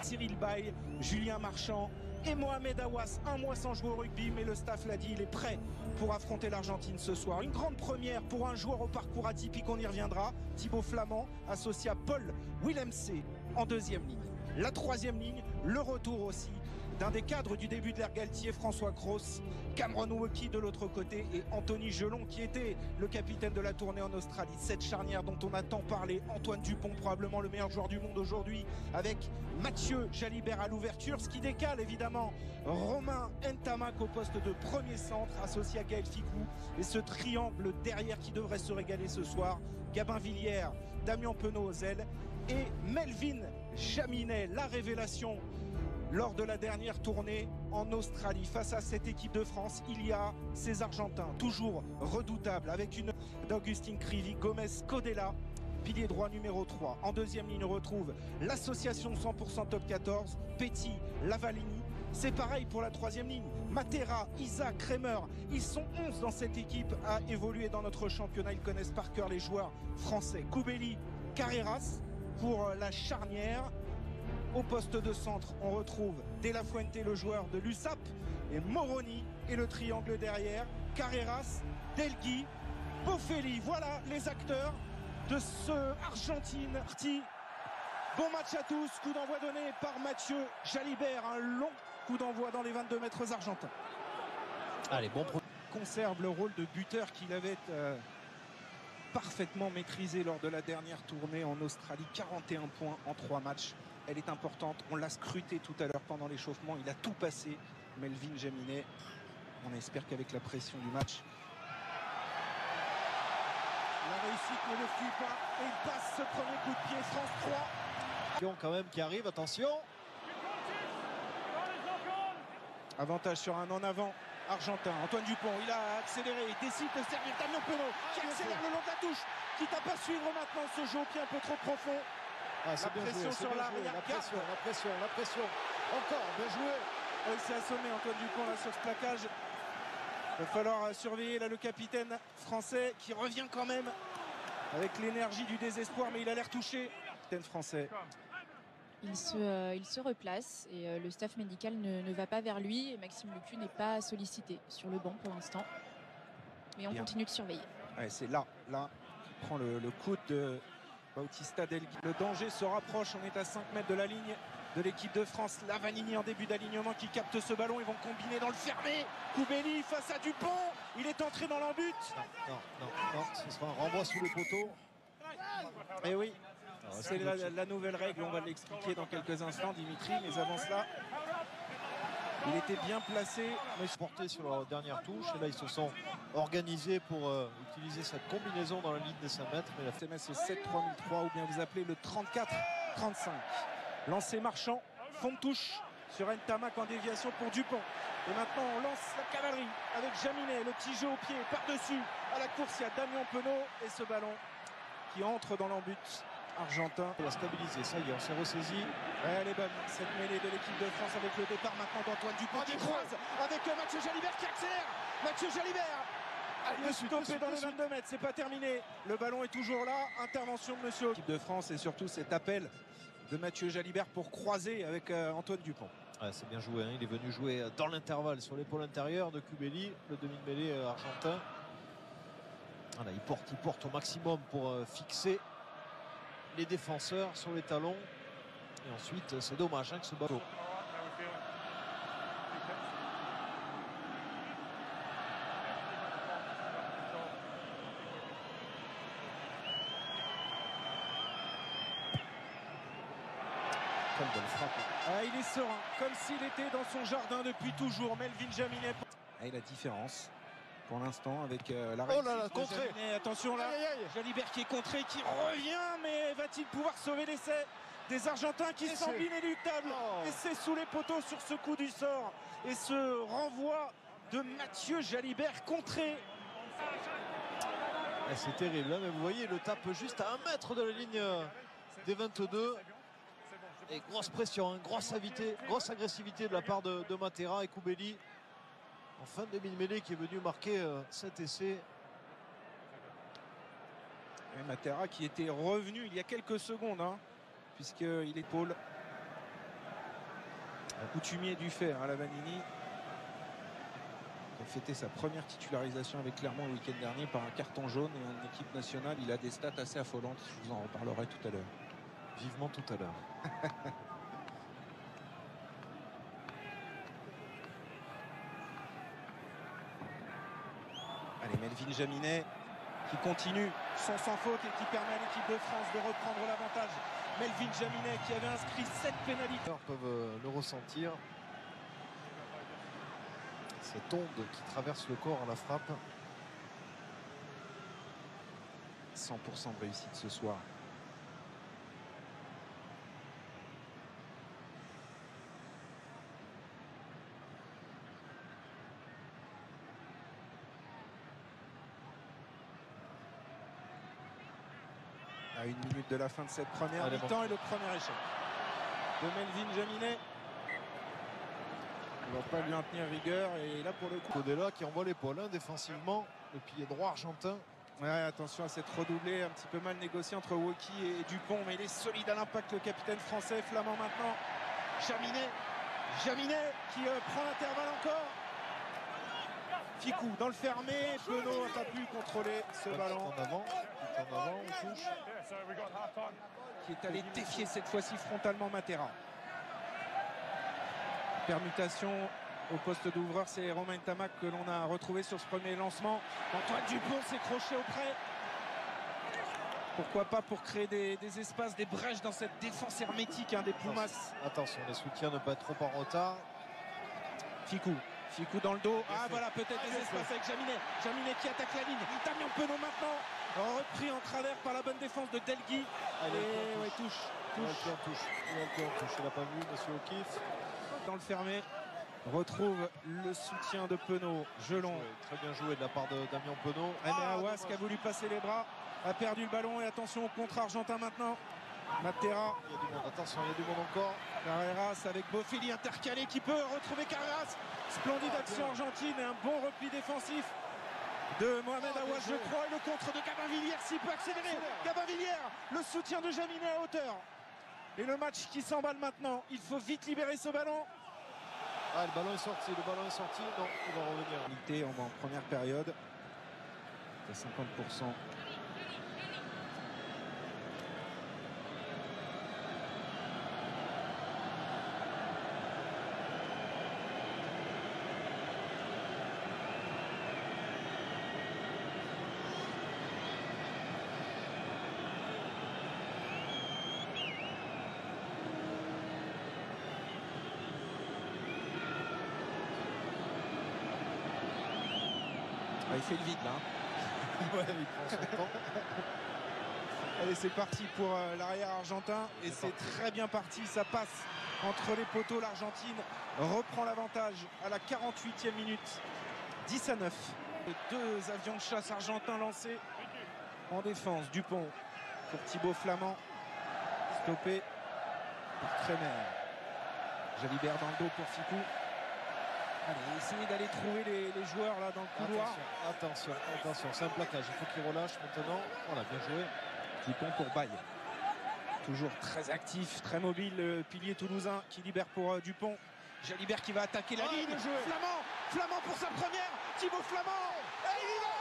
Cyril Baye, Julien Marchand et Mohamed Awas. Un mois sans jouer au rugby, mais le staff l'a dit, il est prêt pour affronter l'Argentine ce soir. Une grande première pour un joueur au parcours atypique, on y reviendra. Thibaut Flamand, associé à Paul Willemse en deuxième ligne. La troisième ligne, le retour aussi d'un des cadres du début de l'ère Galtier, François Cros, Cameron Wauquiez de l'autre côté et Anthony Gelon qui était le capitaine de la tournée en Australie. Cette charnière dont on a tant parlé, Antoine Dupont probablement le meilleur joueur du monde aujourd'hui, avec Mathieu Jalibert à l'ouverture, ce qui décale évidemment Romain Ntamak au poste de premier centre associé à Gaël Ficou, et ce triangle derrière qui devrait se régaler ce soir, Gabin Villière, Damien Penaud aux ailes et Melvin Jaminet, la révélation lors de la dernière tournée en Australie. Face à cette équipe de France, il y a ces Argentins, toujours redoutables, avec une d'Augustin Krivy, Gomez Codella, pilier droit numéro 3. En deuxième ligne, on retrouve l'association 100% Top 14, Petit, Lavalini. C'est pareil pour la troisième ligne. Matera, Isaac, Kremer, ils sont 11 dans cette équipe à évoluer dans notre championnat. Ils connaissent par cœur les joueurs français. Koubeli, Carreras pour la charnière. Au poste de centre, on retrouve De La Fuente, le joueur de l'USAP, et Moroni, et le triangle derrière, Carreras, Delgui, Bofelli. Voilà les acteurs de ce Argentine parti. Bon match à tous, coup d'envoi donné par Mathieu Jalibert, un long coup d'envoi dans les 22 mètres argentins. Allez, bon conserve le rôle de buteur qu'il avait parfaitement maîtrisé lors de la dernière tournée en Australie. 41 points en 3 matchs. Elle est importante, on l'a scruté tout à l'heure pendant l'échauffement, il a tout passé, Melvin Jaminet. On espère qu'avec la pression du match, la réussite ne le fuit pas et il passe ce premier coup de pied. France 3. Quand même qui arrive, attention. Avantage sur un en avant argentin. Antoine Dupont, il a accéléré, il décide de servir Damien Penaud qui accélère le long de la touche, quitte à pas suivre maintenant ce jeu au pied un peu trop profond. Ah, la pression sur l'arrière. La pression. Encore, bien joué. Il s'est assommé Antoine Dupont là sur ce plaquage. Il va falloir surveiller là le capitaine français qui revient quand même avec l'énergie du désespoir, mais il a l'air touché. Capitaine français. Il se replace et le staff médical ne va pas vers lui et Maxime Lucu n'est pas sollicité sur le banc pour l'instant. Mais on continue de surveiller. Ouais, c'est là qui prend le coup de Bautista Delgui. Le danger se rapproche, on est à 5 mètres de la ligne de l'équipe de France. Lavanini en début d'alignement qui capte ce ballon, ils vont combiner dans le fermé. Koubeli face à Dupont, il est entré dans l'embut. Non, ce sera un renvoi sous les poteaux. Et oui, c'est la nouvelle règle, on va l'expliquer dans quelques instants Dimitri, mais avant cela, il était bien placé. Mais porté sur leur dernière touche, et là ils se sont organisés pour utiliser cette combinaison dans la ligne des 5 mètres. Mais la SMS 7-3003 ou bien vous appelez le 34-35. Lancé Marchand, fond de touche sur Ntamak en déviation pour Dupont. Et maintenant on lance la cavalerie avec Jaminet, le petit jeu au pied par-dessus. À la course il y a Damien Penaud et ce ballon qui entre dans l'embut argentin. Il a stabilisé, ça y est, on s'est ressaisi. Elle est bonne cette mêlée de l'équipe de France avec le départ maintenant d'Antoine Dupont qui croise avec Mathieu Jalibert qui accélère. Mathieu Jalibert il est stoppé dans les 22 mètres, c'est pas terminé. Le ballon est toujours là, intervention de monsieur l'équipe de France et surtout cet appel de Mathieu Jalibert pour croiser avec Antoine Dupont. Ouais, c'est bien joué, hein. Il est venu jouer dans l'intervalle sur l'épaule intérieure de Koubeli, le demi-mêlée argentin. Voilà, il porte au maximum pour fixer les défenseurs sur les talons. Et ensuite, c'est dommage que ce ballon. Quelle bonne frappe. Il est serein, comme s'il était dans son jardin depuis toujours. Melvin Jaminet. Et la différence pour l'instant avec la réussite la contrée. Attention là, Jalibert qui est contré, qui revient, mais va-t-il pouvoir sauver l'essai des Argentins qui semblent inéluctables? Et c'est sous les poteaux sur ce coup du sort. Et ce renvoi de Mathieu Jalibert contré. C'est terrible, hein, mais vous voyez, il le tape juste à 1 mètre de la ligne des 22. Et grosse pression, hein, grosse agressivité de la part de Matera et Koubeli en fin de demi-mêlée qui est venu marquer cet essai. Et Matera qui était revenu il y a quelques secondes, hein, puisqu'il épaule Coutumier du fait, hein, Lavanini, qui a fêté sa première titularisation avec Clermont le week-end dernier par un carton jaune et en équipe nationale. Il a des stats assez affolantes, je vous en reparlerai tout à l'heure. Vivement tout à l'heure. Allez, Melvin Jaminet qui continue son sans faute et qui permet à l'équipe de France de reprendre l'avantage. Melvin Jaminet qui avait inscrit 7 pénalités. Les joueurs peuvent le ressentir. Cette onde qui traverse le corps à la frappe. 100% de réussite ce soir. À 1 minute de la fin de cette première mi-temps et le premier échec de Melvin Jaminet. Il ne va pas lui en tenir rigueur et là pour le coup. Kodela qui envoie l'épaule défensivement, le pilier droit argentin. Ouais, attention à cette redoublée un petit peu mal négociée entre Woki et Dupont, mais il est solide à l'impact, le capitaine français. Flamand maintenant. Jaminet qui prend l'intervalle encore. Ficou dans le fermé, Penaud n'a pas pu contrôler ce ballon. En avant, on touche. Qui est allé défier cette fois-ci frontalement Matera. Permutation au poste d'ouvreur, c'est Romain Tamac que l'on a retrouvé sur ce premier lancement. Antoine Dupont s'est croché auprès. Pourquoi pas pour créer des espaces, des brèches dans cette défense hermétique des Pumas. Attention, les soutiens ne pas être trop en retard. Ficou dans le dos. Ah voilà, peut-être des espaces avec Jaminet qui attaque la ligne. Damien Penaud maintenant. Repris en travers par la bonne défense de Delgui. Allez, touche. Il n'a pas vu, monsieur O'Keefe. Dans le fermé. Retrouve le soutien de Penaud. Gelon. Très bien joué de la part de Damien Penaud. Awas qui a voulu passer les bras. A perdu le ballon et attention au contre argentin maintenant. Matera. Il y a du monde, attention, il y a du monde encore. Carreras avec Bofili intercalé qui peut retrouver Carreras. Splendide action argentine et un bon repli défensif de Mohamed Awas, je crois. Et le contre de Gabin Villiers s'il peut accélérer. Gabin Villiers, le soutien de Jaminet à hauteur. Et le match qui s'emballe maintenant. Il faut vite libérer ce ballon. Le ballon est sorti, non, il va revenir. En première période. C'est 50%. Il fait le vide là. Ouais, il prend son temps. Allez, c'est parti pour l'arrière argentin. Et c'est très bien parti. Ça passe entre les poteaux. L'Argentine reprend l'avantage à la 48e minute. 10-9. Deux avions de chasse argentins lancés en défense. Dupont pour Thibaut Flamand. Stoppé par Kremer. Jalibert dans le dos pour Ficou. Allez, essayez d'aller trouver les joueurs là dans le couloir. Attention, c'est un plaquage. Il faut qu'il relâche maintenant. Voilà, bien joué. Dupont pour Baye. Toujours très actif, très mobile, le pilier toulousain qui libère pour Dupont. Jalibert qui va attaquer la ligne. Flamand pour sa première. Thibaut Flamand. Et il y va.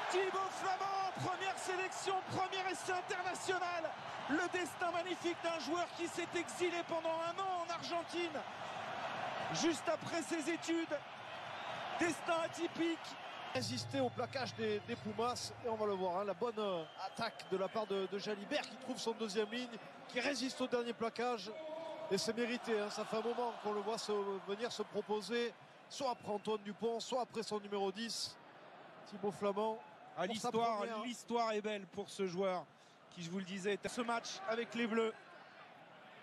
Thibaut Flamand, première sélection, premier essai international. Le destin magnifique d'un joueur qui s'est exilé pendant 1 an en Argentine. Juste après ses études, destin atypique. Résister au plaquage des Pumas et on va le voir, la bonne attaque de la part de Jalibert qui trouve son deuxième ligne, qui résiste au dernier plaquage et c'est mérité, ça fait un moment qu'on le voit venir se proposer soit après Antoine Dupont, soit après son numéro 10 Thibaut Flamand. L'histoire est belle pour ce joueur qui, je vous le disais, est à ce match avec les Bleus.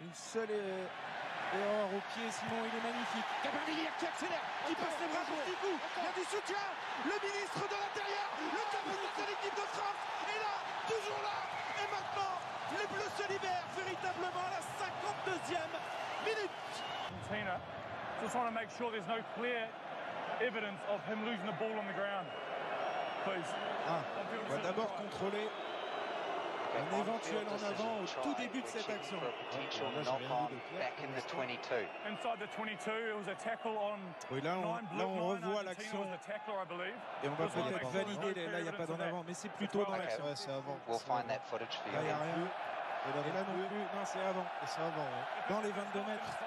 Une seule erreur au pied, sinon il est magnifique. Gabin Villiers qui accélère, qui passe les bras pour Ficou. Il y a du soutien. Le ministre de l'Intérieur, le capitaine de l'équipe de France est là, toujours là. Et maintenant, les Bleus se libèrent véritablement à la 52e minute. Argentina just want to make sure there's no clear evidence of him losing the ball on the ground. Please. On va d'abord contrôler Un éventuel en avant au tout début de cette action. Inside the 22, it was a tackle on Oui, là on revoit l'action et on va Just wanna peut-être make sure valider. there's no Là, il n'y a pas evidence d'en of that. avant, mais c'est plutôt dans l'action. Ouais, c'est avant. We'll C'est avant. find that footage for Là, il n'y you. a rien. Et là non plus. Non, c'est avant. Et c'est avant, ouais. Dans les 22 mètres.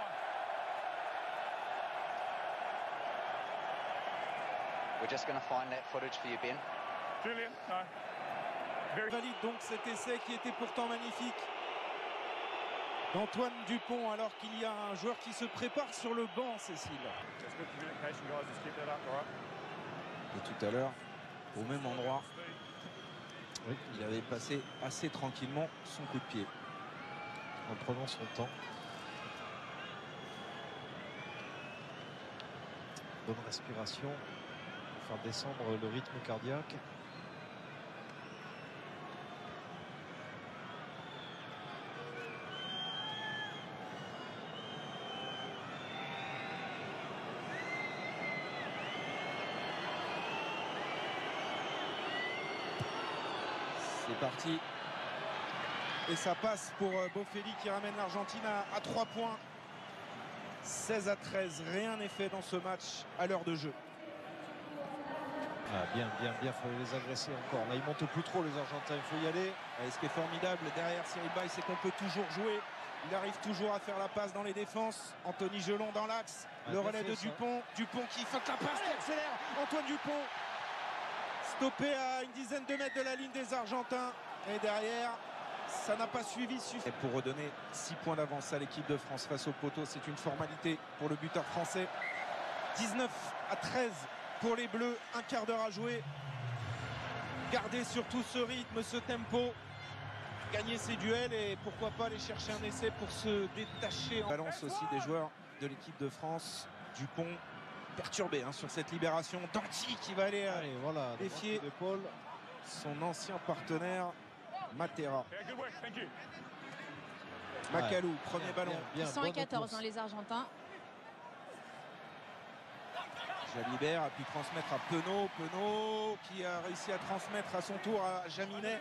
We're just going to find that footage for you, Ben. Julian, no. Very Valide donc cet essai qui était pourtant magnifique d'Antoine Dupont, alors qu'il y a un joueur qui se prépare sur le banc, Cécile. That's good communication, guys. Just keep that up, all right? Et tout à l'heure, au même endroit, Oui, il avait passé assez tranquillement son coup de pied. en prenant son temps. Bonne respiration pour faire descendre le rythme cardiaque. C'est parti. Et ça passe pour Bofelli qui ramène l'Argentine à 3 points. 16-13, rien n'est fait dans ce match à l'heure de jeu. Ah, bien, il faut les agresser encore. Là, ils montent plus trop, les Argentins, il faut y aller. Et ce qui est formidable derrière Cyril Bay, c'est qu'on peut toujours jouer. Il arrive toujours à faire la passe dans les défenses. Anthony Gelon dans l'axe. Ah, Le bien relais fait, de ça. Dupont. Dupont qui fait la passe, qui accélère. Antoine Dupont stoppé à une dizaine de mètres de la ligne des Argentins. Et derrière, ça n'a pas suivi. Et pour redonner 6 points d'avance à l'équipe de France face au poteau, c'est une formalité pour le buteur français. 19-13 pour les Bleus. Un quart d'heure à jouer. Garder surtout ce rythme, ce tempo. Gagner ces duels et pourquoi pas aller chercher un essai pour se détacher. Balance aussi des joueurs de l'équipe de France. Dupont perturbé sur cette libération. Danti qui va aller Allez, voilà, défier d'épaule. son ancien partenaire Matera. Yeah, good work. Thank you. Macalou, premier Bien, ballon. bien, Ils sont à bonne 14, course. les Argentins. Jalibert a pu transmettre à Penaud. Penaud qui a réussi à transmettre à son tour à Jaminet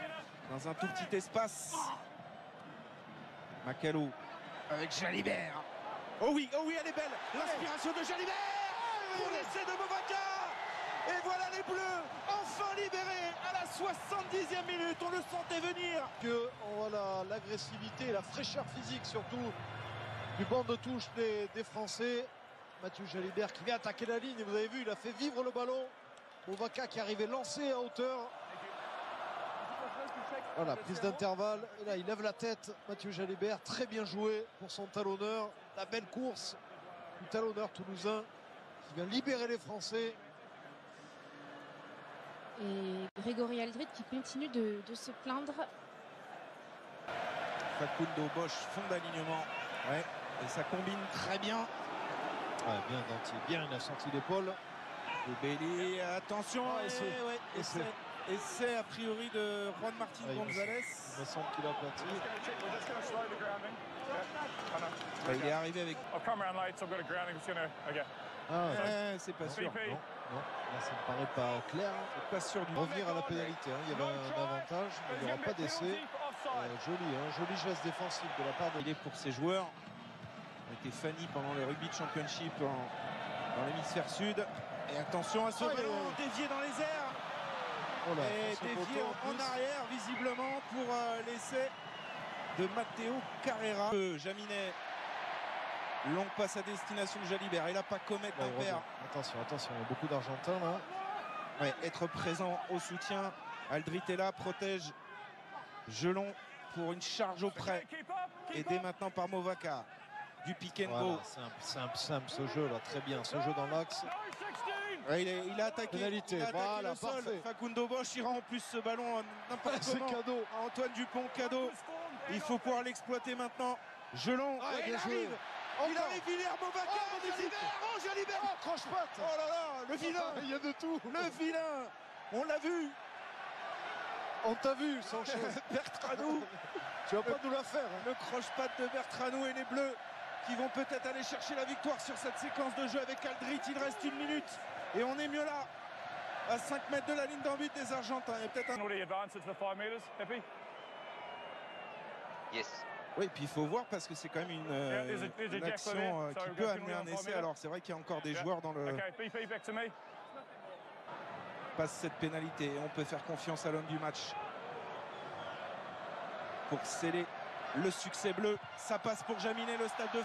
dans un tout petit espace. Macalou avec Jalibert. Oh oui, elle est belle. L'inspiration de Jalibert pour l'essai de Movaca. Et voilà les Bleus enfin libérés à la 70e minute. On le sentait venir. Que voilà, l'agressivité et la fraîcheur physique surtout du banc de touche des Français. Mathieu Jalibert qui vient attaquer la ligne et vous avez vu, il a fait vivre le ballon. Movaca qui arrivait lancé à hauteur. Voilà, prise d'intervalle et là il lève la tête. Mathieu Jalibert, très bien joué pour son talonneur. La belle course du talonneur toulousain qui vient libérer les Français. Et Grégory Aldrit qui continue de se plaindre. Facundo Bosch, fond d'alignement. Ouais, et ça combine très bien. Ouais, bien Danti, bien, il a senti l'épaule. Boubelli, attention, Ah, essai. Essai a priori de Juan Martín Ah, González. Il me semble qu'il a aplati. We're just going to slow the grounding. Yeah, I know. Il est arrivé avec. I've come around late, so I've got a grounding. It's going to... Okay. Ah, C'est pas non, sûr. CP. non, là ça me paraît pas clair. C'est pas sûr du Revenir à la pénalité, il y avait un avantage, mais il n'y aura pas d'essai. Joli geste défensif de la part de... Il est pour ses joueurs. On était Fanny pendant le rugby championship dans l'hémisphère sud. Et attention à ce ballon dévié dans les airs. Oh là, Et ce dévié poteau, en plus. arrière visiblement pour l'essai de Matteo Carrera. Jaminet, longue passe à destination de Jalibert. Il n'a pas commettre Ouais, d'impair. attention, il y a beaucoup d'Argentins là. Ouais, être présent au soutien. Aldrit est là, protège Gelon pour une charge auprès. Aidé maintenant par Movaca. Du pick and go. Voilà, simple ce jeu là, très bien. Ce jeu dans l'axe. Ouais, il a attaqué, Pénalité, il a attaqué voilà, le sol. parfait. Facundo Bosch ira en plus ce ballon n'importe C'est comment. cadeau. À Antoine Dupont, cadeau. Il faut pouvoir l'exploiter maintenant. Gelon, Ah, il bien joué. arrive. Il Encore. arrive, Villiers, Movaca, Jalibert. Oh, croche-patte. Oh là là, le vilain. Il y a de tout. Le vilain. On l'a vu. On t'a vu, Sanchez. Bertranou. Tu vas pas nous la faire. Hein. Le croche-patte de Bertranou et les Bleus qui vont peut-être aller chercher la victoire sur cette séquence de jeu avec Aldrit. Il reste 1 minute et on est mieux là. À 5 mètres de la ligne d'en but des Argentins. Il y a peut-être un... Penalty advance, it's for 5 metres. Happy? Yes. Oui, puis il faut voir parce que c'est quand même une action qui peut amener un essai. Alors c'est vrai qu'il y a encore des joueurs dans le Okay, BP back to me. passe cette pénalité. On peut faire confiance à l'homme du match pour sceller le succès bleu. Ça passe pour Jaminet, le stade de